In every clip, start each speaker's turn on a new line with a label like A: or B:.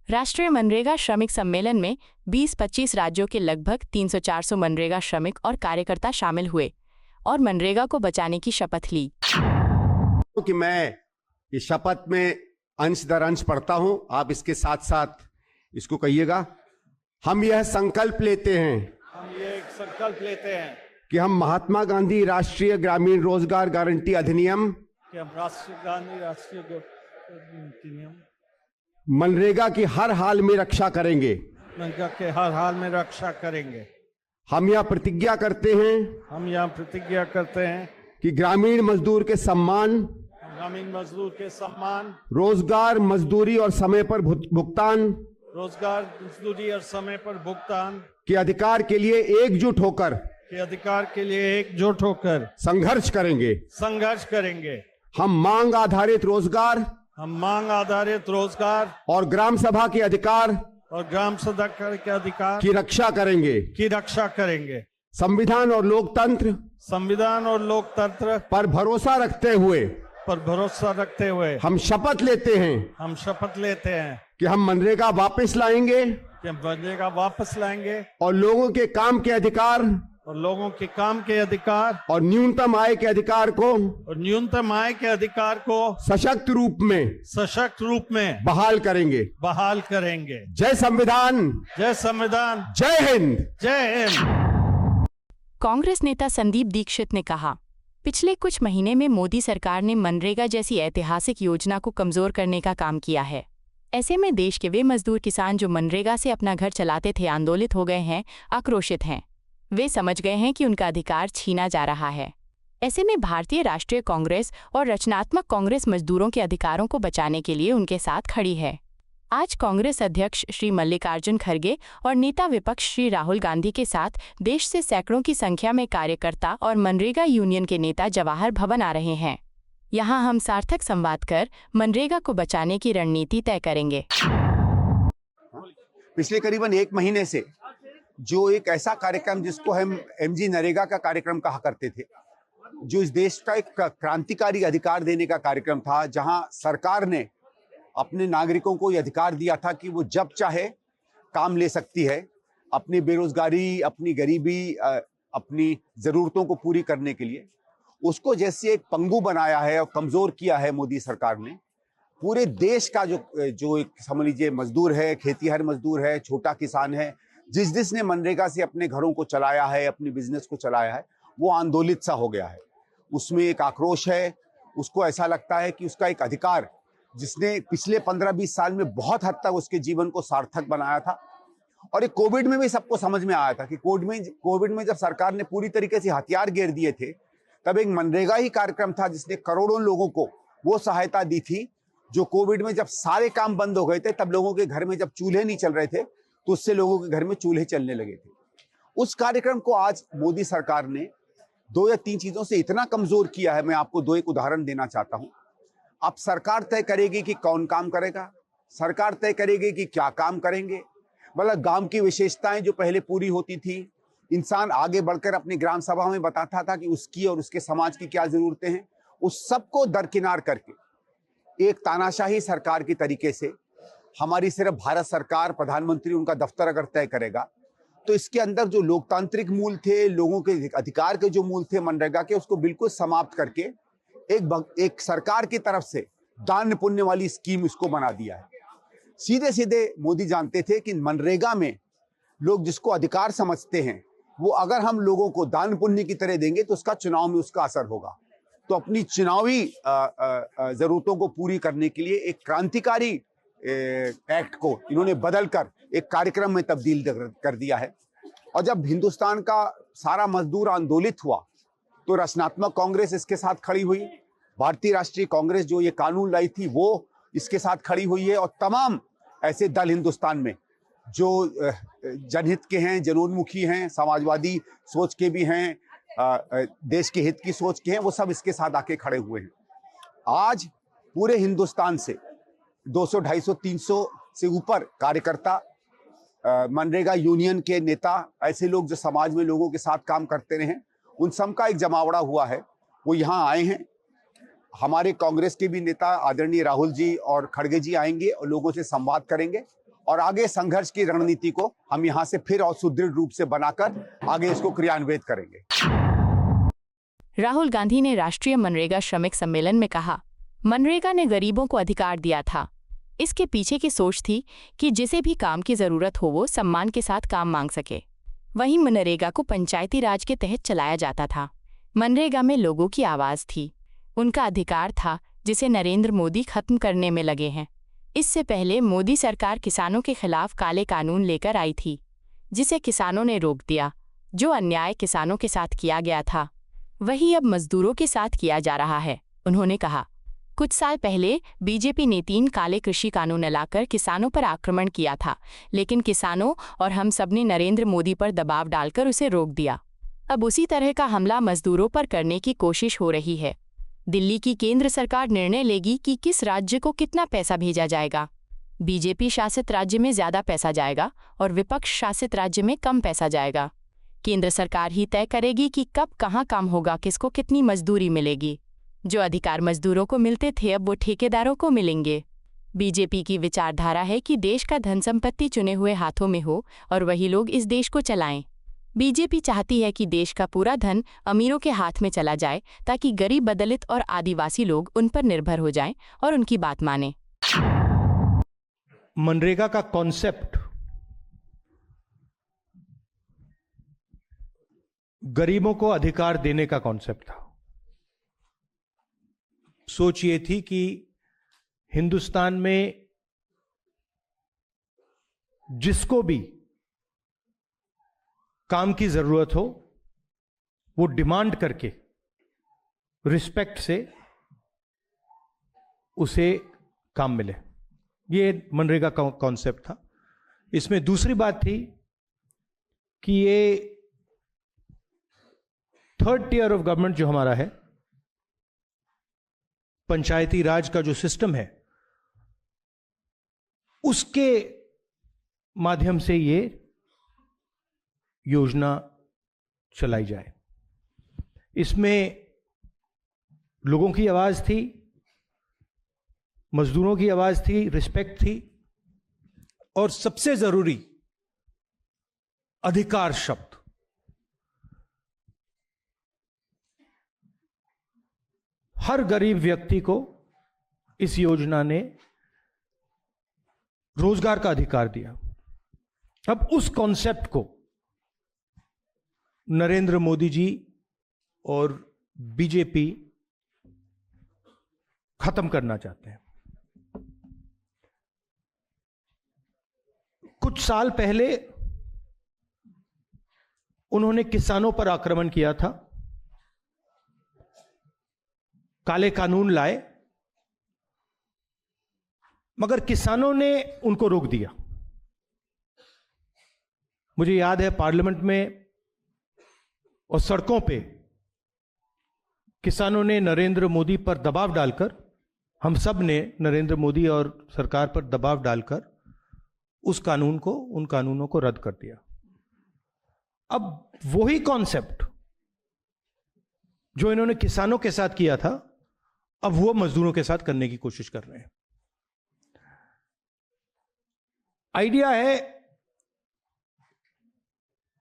A: राष्ट्रीय मनरेगा श्रमिक सम्मेलन में 20-25 राज्यों के लगभग 300-400 मनरेगा श्रमिक और कार्यकर्ता शामिल हुए और मनरेगा को बचाने की शपथ ली।
B: कि मैं इस शपथ में अंश दर अंश पढ़ता हूं, आप इसके साथ साथ इसको कहिएगा। हम यह संकल्प लेते हैं कि हम महात्मा गांधी राष्ट्रीय ग्रामीण रोजगार गारंटी अधिनियम मनरेगा की हर हाल में रक्षा करेंगे। हम यह प्रतिज्ञा करते हैं कि ग्रामीण मजदूर के सम्मान, रोजगार मजदूरी और समय पर भुगतान के अधिकार के लिए एकजुट होकर संघर्ष करेंगे। हम मांग आधारित रोजगार और ग्राम सभा के अधिकार की रक्षा करेंगे। संविधान और लोकतंत्र पर भरोसा रखते हुए हम शपथ लेते हैं कि हम मनरेगा वापस लाएंगे और लोगों के काम के अधिकार और न्यूनतम आय के अधिकार को सशक्त रूप में बहाल करेंगे। जय संविधान, जय हिंद।
A: कांग्रेस नेता संदीप दीक्षित ने कहा, पिछले कुछ महीने में मोदी सरकार ने मनरेगा जैसी ऐतिहासिक योजना को कमजोर करने का काम किया है। ऐसे में देश के वे मजदूर किसान जो मनरेगा से अपना घर चलाते थे आंदोलित हो गए हैं, आक्रोशित हैं। वे समझ गए हैं कि उनका अधिकार छीना जा रहा है। ऐसे में भारतीय राष्ट्रीय कांग्रेस और रचनात्मक कांग्रेस मजदूरों के अधिकारों को बचाने के लिए उनके साथ खड़ी है। आज कांग्रेस अध्यक्ष श्री मल्लिकार्जुन खड़गे और नेता विपक्ष श्री राहुल गांधी के साथ देश से सैकड़ों की संख्या में कार्यकर्ता और मनरेगा यूनियन के नेता जवाहर भवन आ रहे हैं। यहां हम सार्थक संवाद कर मनरेगा को बचाने की रणनीति तय करेंगे।
B: पिछले करीबन 1 महीने से जो एक ऐसा कार्यक्रम जिसको हम MG नरेगा का कार्यक्रम कहा करते थे, जो इस देश का एक क्रांतिकारी अधिकार देने का कार्यक्रम था, जहां सरकार ने अपने नागरिकों को यह अधिकार दिया था कि वो जब चाहे काम ले सकती है, अपनी बेरोजगारी, अपनी गरीबी, अपनी जरूरतों को पूरी करने के लिए। उसको जैसे एक पंगु बनाया है और कमजोर किया है मोदी सरकार ने। पूरे देश का जो एक समझ लीजिए मजदूर है, खेतीहर मजदूर है, छोटा किसान है, जिसने मनरेगा से अपने घरों को चलाया है, अपनी बिजनेस को चलाया है, वो आंदोलित सा हो गया है। उसमें एक आक्रोश है। उसको ऐसा लगता है कि उसका एक अधिकार, जिसने पिछले 15-20 साल में बहुत हद तक उसके जीवन को सार्थक बनाया था, और ये कोविड में भी सबको समझ में आया था कि कोविड में जब सरकार ने पूरी तरीके से हथियार घेर दिए थे, तब एक मनरेगा ही कार्यक्रम था जिसने करोड़ों लोगों को वो सहायता दी थी जो कोविड में जब सारे काम बंद हो गए थे, तब लोगों के घर में जब चूल्हे नहीं चल रहे थे, तो उससे लोगों के घर में चूल्हे चलने लगे थे। उस कार्यक्रम को आज मोदी सरकार ने 2 या 3 चीजों से इतना कमजोर किया है। मैं आपको 2 एक उदाहरण देना चाहता हूं। अब सरकार तय करेगी कि कौन काम करेगा, सरकार तय करेगी कि क्या काम करेंगे। मतलब गांव की विशेषताएं जो पहले पूरी होती थी, इंसान आगे बढ़कर अपनी ग्राम सभा में बताता था कि उसकी और उसके समाज की क्या जरूरतें हैं, उस सबको दरकिनार करके एक तानाशाही सरकार की तरीके से हमारी सिर्फ भारत सरकार, प्रधानमंत्री, उनका दफ्तर अगर तय करेगा, तो इसके अंदर जो लोकतांत्रिक मूल थे, लोगों के अधिकार के जो मूल थे मनरेगा के, उसको बिल्कुल समाप्त करके एक सरकार की तरफ से दान पुण्य वाली स्कीम इसको बना दिया है। सीधे सीधे मोदी जानते थे कि मनरेगा में लोग जिसको अधिकार समझते हैं, वो अगर हम लोगों को दान पुण्य की तरह देंगे तो उसका चुनाव में उसका असर होगा। तो अपनी चुनावी जरूरतों को पूरी करने के लिए एक क्रांतिकारी एक्ट को इन्होंने बदलकर एक कार्यक्रम में तब्दील कर दिया है। और जब हिंदुस्तान का सारा मजदूर आंदोलित हुआ, तो रचनात्मक कांग्रेस इसके साथ खड़ी हुई। भारतीय राष्ट्रीय कांग्रेस जो ये कानून लाई थी, वो इसके साथ खड़ी हुई है। और तमाम ऐसे दल हिंदुस्तान में जो जनहित के हैं, जनोन्मुखी हैं, समाजवादी सोच के भी हैं, देश के हित की सोच के हैं, वो सब इसके साथ आके खड़े हुए हैं। आज पूरे हिंदुस्तान से 200, 250, 300 से ऊपर कार्यकर्ता, मनरेगा यूनियन के नेता, ऐसे लोग जो समाज में लोगों के साथ काम करते रहे, उन सब का एक जमावड़ा हुआ है। वो यहाँ आए हैं। हमारे कांग्रेस के भी नेता आदरणीय राहुल जी और खड़गे जी आएंगे और लोगों से संवाद करेंगे और आगे संघर्ष की रणनीति को हम यहां से फिर और सुदृढ़ रूप से बनाकर आगे इसको क्रियान्वित करेंगे।
A: राहुल गांधी ने राष्ट्रीय मनरेगा श्रमिक सम्मेलन में कहा, मनरेगा ने गरीबों को अधिकार दिया था। इसके पीछे की सोच थी कि जिसे भी काम की जरूरत हो वो सम्मान के साथ काम मांग सके। वहीं मनरेगा को पंचायती राज के तहत चलाया जाता था। मनरेगा में लोगों की आवाज थी, उनका अधिकार था, जिसे नरेंद्र मोदी खत्म करने में लगे हैं। इससे पहले मोदी सरकार किसानों के खिलाफ काले कानून लेकर आई थी, जिसे किसानों ने रोक दिया। जो अन्याय किसानों के साथ किया गया था वही अब मजदूरों के साथ किया जा रहा है। उन्होंने कहा, कुछ साल पहले बीजेपी ने 3 काले कृषि कानून लाकर किसानों पर आक्रमण किया था, लेकिन किसानों और हम सब ने नरेंद्र मोदी पर दबाव डालकर उसे रोक दिया। अब उसी तरह का हमला मजदूरों पर करने की कोशिश हो रही है। दिल्ली की केंद्र सरकार निर्णय लेगी कि किस राज्य को कितना पैसा भेजा जाएगा। बीजेपी शासित राज्य में ज्यादा पैसा जाएगा और विपक्ष शासित राज्य में कम पैसा जाएगा। केंद्र सरकार ही तय करेगी कि कब कहाँ काम होगा, किसको कितनी मजदूरी मिलेगी। जो अधिकार मजदूरों को मिलते थे अब वो ठेकेदारों को मिलेंगे। बीजेपी की विचारधारा है कि देश का धन संपत्ति चुने हुए हाथों में हो और वही लोग इस देश को चलाएं। बीजेपी चाहती है कि देश का पूरा धन अमीरों के हाथ में चला जाए ताकि गरीब, दलित और आदिवासी लोग उन पर निर्भर हो जाएं और उनकी बात मानें।
C: मनरेगा का कॉन्सेप्ट गरीबों को अधिकार देने का कॉन्सेप्ट था। सोच ये थी कि हिंदुस्तान में जिसको भी काम की जरूरत हो वो डिमांड करके रिस्पेक्ट से उसे काम मिले। ये मनरेगा का कॉन्सेप्ट था। इसमें दूसरी बात थी कि ये थर्ड टियर ऑफ गवर्नमेंट जो हमारा है, पंचायती राज का जो सिस्टम है, उसके माध्यम से ये योजना चलाई जाए। इसमें लोगों की आवाज थी, मजदूरों की आवाज थी, रिस्पेक्ट थी और सबसे जरूरी अधिकार शब्द। हर गरीब व्यक्ति को इस योजना ने रोजगार का अधिकार दिया। अब उस कॉन्सेप्ट को नरेंद्र मोदी जी और बीजेपी खत्म करना चाहते हैं। कुछ साल पहले उन्होंने किसानों पर आक्रमण किया था, काले कानून लाए, मगर किसानों ने उनको रोक दिया। मुझे याद है पार्लियामेंट में और सड़कों पे किसानों ने नरेंद्र मोदी पर दबाव डालकर, हम सब ने नरेंद्र मोदी और सरकार पर दबाव डालकर उस कानून को, उन कानूनों को रद्द कर दिया। अब वही कॉन्सेप्ट जो इन्होंने किसानों के साथ किया था, अब वो मजदूरों के साथ करने की कोशिश कर रहे हैं। आइडिया है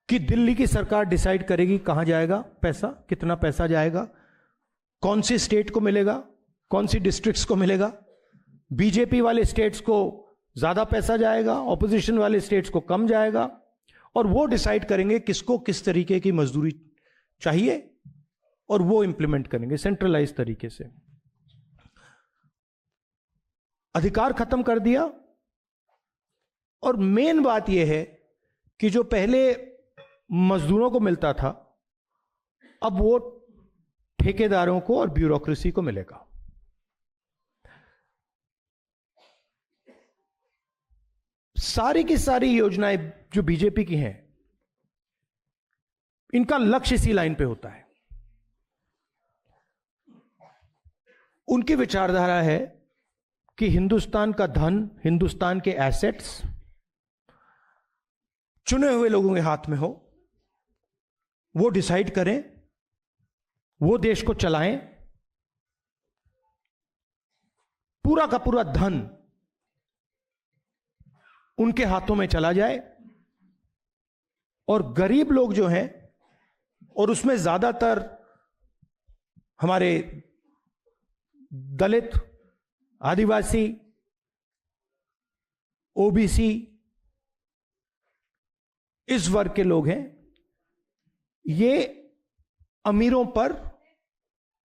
C: कि दिल्ली की सरकार डिसाइड करेगी कहां जाएगा पैसा, कितना पैसा जाएगा, कौन सी स्टेट को मिलेगा, कौन सी डिस्ट्रिक्ट्स को मिलेगा। बीजेपी वाले स्टेट्स को ज्यादा पैसा जाएगा, ऑपोजिशन वाले स्टेट्स को कम जाएगा, और वो डिसाइड करेंगे किसको किस तरीके की मजदूरी चाहिए और वो इंप्लीमेंट करेंगे सेंट्रलाइज तरीके से। अधिकार खत्म कर दिया। और मेन बात यह है कि जो पहले मजदूरों को मिलता था, अब वो ठेकेदारों को और ब्यूरोक्रेसी को मिलेगा। सारी की सारी योजनाएं जो बीजेपी की हैं, इनका लक्ष्य इसी लाइन पे होता है। उनकी विचारधारा है कि हिंदुस्तान का धन, हिंदुस्तान के एसेट्स चुने हुए लोगों के हाथ में हो, वो डिसाइड करें, वो देश को चलाएं, पूरा का पूरा धन उनके हाथों में चला जाए और गरीब लोग जो हैं, और उसमें ज्यादातर हमारे दलित, आदिवासी, ओबीसी, इस वर्ग के लोग हैं, ये अमीरों पर,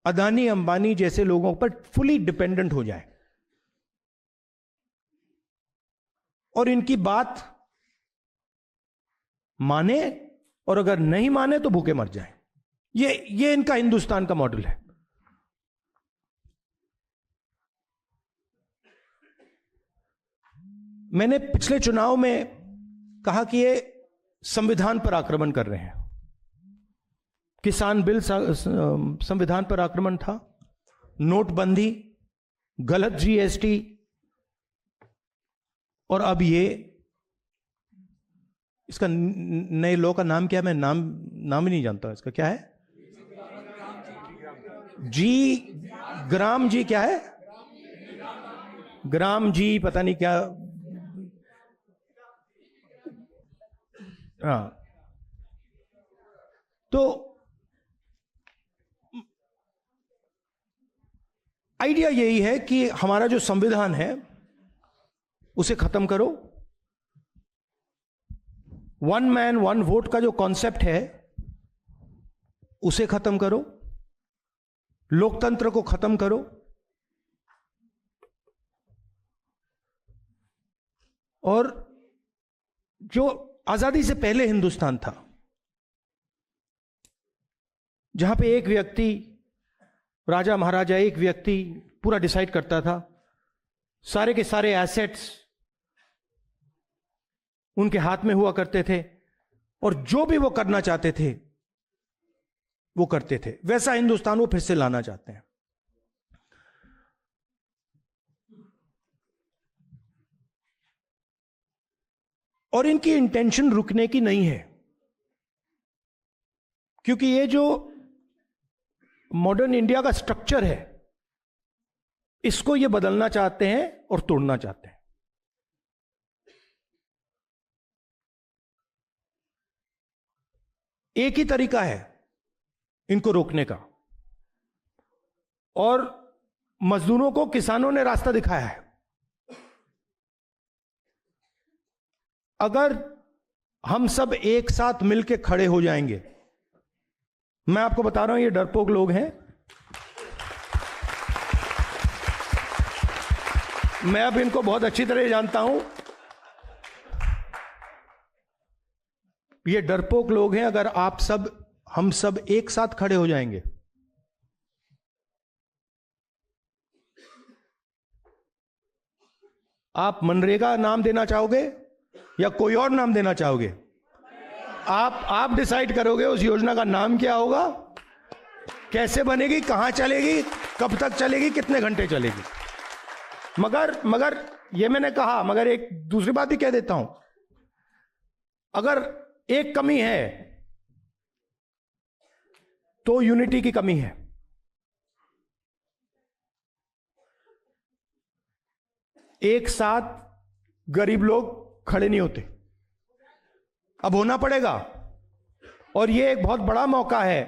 C: अदानी अंबानी जैसे लोगों पर फुली डिपेंडेंट हो जाए और इनकी बात माने, और अगर नहीं माने तो भूखे मर जाए। ये इनका हिंदुस्तान का मॉडल है। मैंने पिछले चुनाव में कहा कि ये संविधान पर आक्रमण कर रहे हैं। किसान बिल संविधान पर आक्रमण था, नोटबंदी, गलत जीएसटी, और अब ये, इसका नए लॉ का नाम क्या है, मैं नाम ही नहीं जानता इसका, क्या है, ग्राम जी क्या है, ग्राम जी पता नहीं क्या, हाँ। तो आइडिया यही है कि हमारा जो संविधान है उसे खत्म करो। वन मैन वन वोट का जो कॉन्सेप्ट है उसे खत्म करो, लोकतंत्र को खत्म करो, और जो आजादी से पहले हिंदुस्तान था, जहां पे एक व्यक्ति, राजा महाराजा, एक व्यक्ति पूरा डिसाइड करता था, सारे के सारे एसेट्स उनके हाथ में हुआ करते थे, और जो भी वो करना चाहते थे वो करते थे, वैसा हिंदुस्तान वो फिर से लाना चाहते हैं। और इनकी इंटेंशन रुकने की नहीं है, क्योंकि ये जो मॉडर्न इंडिया का स्ट्रक्चर है इसको ये बदलना चाहते हैं और तोड़ना चाहते हैं। एक ही तरीका है इनको रोकने का, और मजदूरों को किसानों ने रास्ता दिखाया है। अगर हम सब एक साथ मिलकर खड़े हो जाएंगे, मैं आपको बता रहा हूं ये डरपोक लोग हैं, मैं अब इनको बहुत अच्छी तरह जानता हूं, ये डरपोक लोग हैं। अगर आप सब, हम सब एक साथ खड़े हो जाएंगे, आप मनरेगा नाम देना चाहोगे या कोई और नाम देना चाहोगे? आप डिसाइड करोगे उस योजना का नाम क्या होगा, कैसे बनेगी, कहां चलेगी, कब तक चलेगी, कितने घंटे चलेगी। मगर ये मैंने कहा, मगर एक दूसरी बात ही कह देता हूं, अगर एक कमी है तो यूनिटी की कमी है। एक साथ गरीब लोग खड़े नहीं होते, अब होना पड़ेगा, और यह एक बहुत बड़ा मौका है।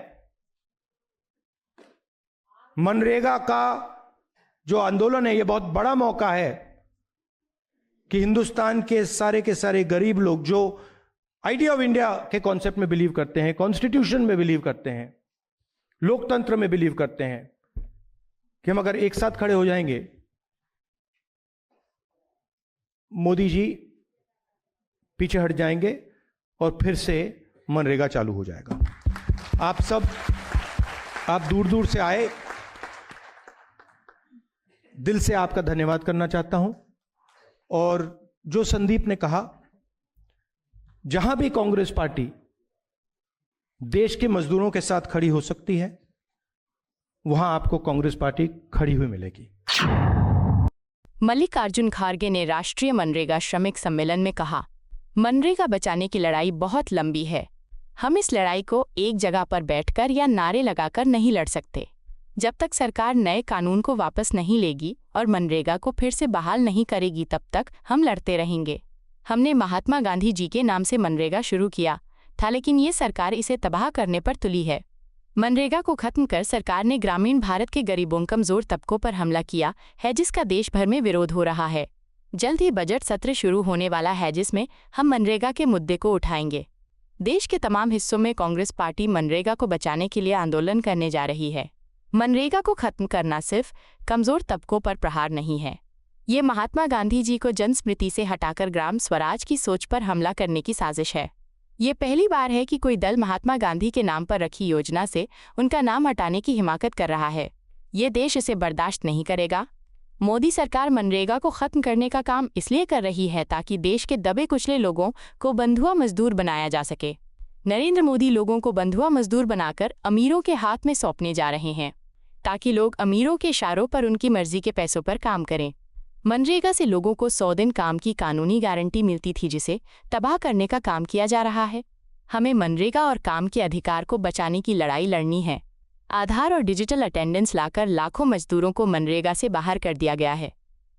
C: मनरेगा का जो आंदोलन है, यह बहुत बड़ा मौका है कि हिंदुस्तान के सारे गरीब लोग जो आइडिया ऑफ इंडिया के कॉन्सेप्ट में बिलीव करते हैं, कॉन्स्टिट्यूशन में बिलीव करते हैं, लोकतंत्र में बिलीव करते हैं, कि हम अगर एक साथ खड़े हो जाएंगे, मोदी जी पीछे हट जाएंगे और फिर से मनरेगा चालू हो जाएगा। आप दूर दूर से आए, दिल से आपका धन्यवाद करना चाहता हूं। और जो संदीप ने कहा, जहां भी कांग्रेस पार्टी देश के मजदूरों के साथ खड़ी हो सकती है, वहां आपको कांग्रेस पार्टी खड़ी हुई मिलेगी।
A: मल्लिकार्जुन खड़गे ने राष्ट्रीय मनरेगा श्रमिक सम्मेलन में कहा, मनरेगा बचाने की लड़ाई बहुत लंबी है। हम इस लड़ाई को एक जगह पर बैठकर या नारे लगाकर नहीं लड़ सकते। जब तक सरकार नए कानून को वापस नहीं लेगी और मनरेगा को फिर से बहाल नहीं करेगी तब तक हम लड़ते रहेंगे। हमने महात्मा गांधी जी के नाम से मनरेगा शुरू किया था, लेकिन ये सरकार इसे तबाह करने पर तुली है। मनरेगा को खत्म कर सरकार ने ग्रामीण भारत के गरीबों कमजोर तबकों पर हमला किया है, जिसका देश भर में विरोध हो रहा है। जल्द ही बजट सत्र शुरू होने वाला है, जिसमें हम मनरेगा के मुद्दे को उठाएंगे। देश के तमाम हिस्सों में कांग्रेस पार्टी मनरेगा को बचाने के लिए आंदोलन करने जा रही है। मनरेगा को खत्म करना सिर्फ कमजोर तबकों पर प्रहार नहीं है, ये महात्मा गांधी जी को जनस्मृति से हटाकर ग्राम स्वराज की सोच पर हमला करने की साजिश है। ये पहली बार है कि कोई दल महात्मा गांधी के नाम पर रखी योजना से उनका नाम हटाने की हिमाकत कर रहा है। ये देश इसे बर्दाश्त नहीं करेगा। मोदी सरकार मनरेगा को खत्म करने का काम इसलिए कर रही है ताकि देश के दबे कुचले लोगों को बंधुआ मजदूर बनाया जा सके। नरेंद्र मोदी लोगों को बंधुआ मजदूर बनाकर अमीरों के हाथ में सौंपने जा रहे हैं ताकि लोग अमीरों के इशारों पर उनकी मर्जी के पैसों पर काम करें। मनरेगा से लोगों को 100 दिन काम की कानूनी गारंटी मिलती थी, जिसे तबाह करने का काम किया जा रहा है। हमें मनरेगा और काम के अधिकार को बचाने की लड़ाई लड़नी है। आधार और डिजिटल अटेंडेंस लाकर लाखों मजदूरों को मनरेगा से बाहर कर दिया गया है।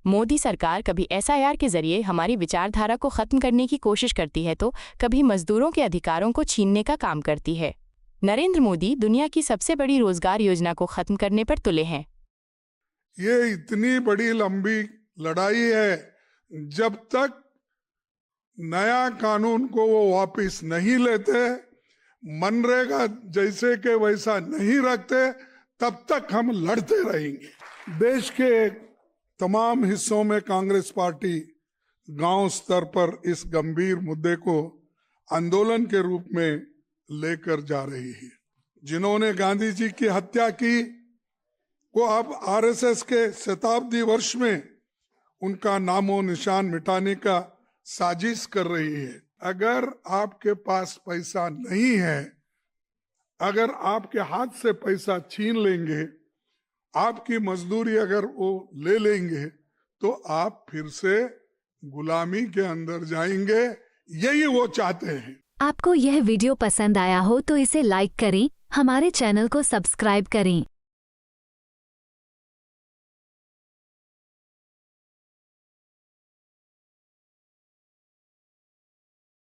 A: मोदी सरकार कभी SIR के जरिए हमारी विचारधारा को खत्म करने की कोशिश करती है तो कभी मजदूरों के अधिकारों को छीनने का काम करती है। नरेंद्र मोदी दुनिया की सबसे बड़ी रोजगार योजना को खत्म करने पर तुले हैं।
D: ये इतनी बड़ी लंबी लड़ाई है, जब तक नया कानून को वो वापस नहीं लेते, मनरेगा जैसे के वैसा नहीं रखते, तब तक हम लड़ते रहेंगे। देश के तमाम हिस्सों में कांग्रेस पार्टी गांव स्तर पर इस गंभीर मुद्दे को आंदोलन के रूप में लेकर जा रही है। जिन्होंने गांधी जी की हत्या की वो अब RSS के शताब्दी वर्ष में उनका नामो निशान मिटाने का साजिश कर रही है। अगर आपके पास पैसा नहीं है, अगर आपके हाथ से पैसा छीन लेंगे, आपकी मजदूरी अगर वो ले लेंगे, तो आप फिर से गुलामी के अंदर जाएंगे। यही वो चाहते हैं।
E: आपको यह वीडियो पसंद आया हो तो इसे लाइक करें, हमारे चैनल को सब्सक्राइब करें।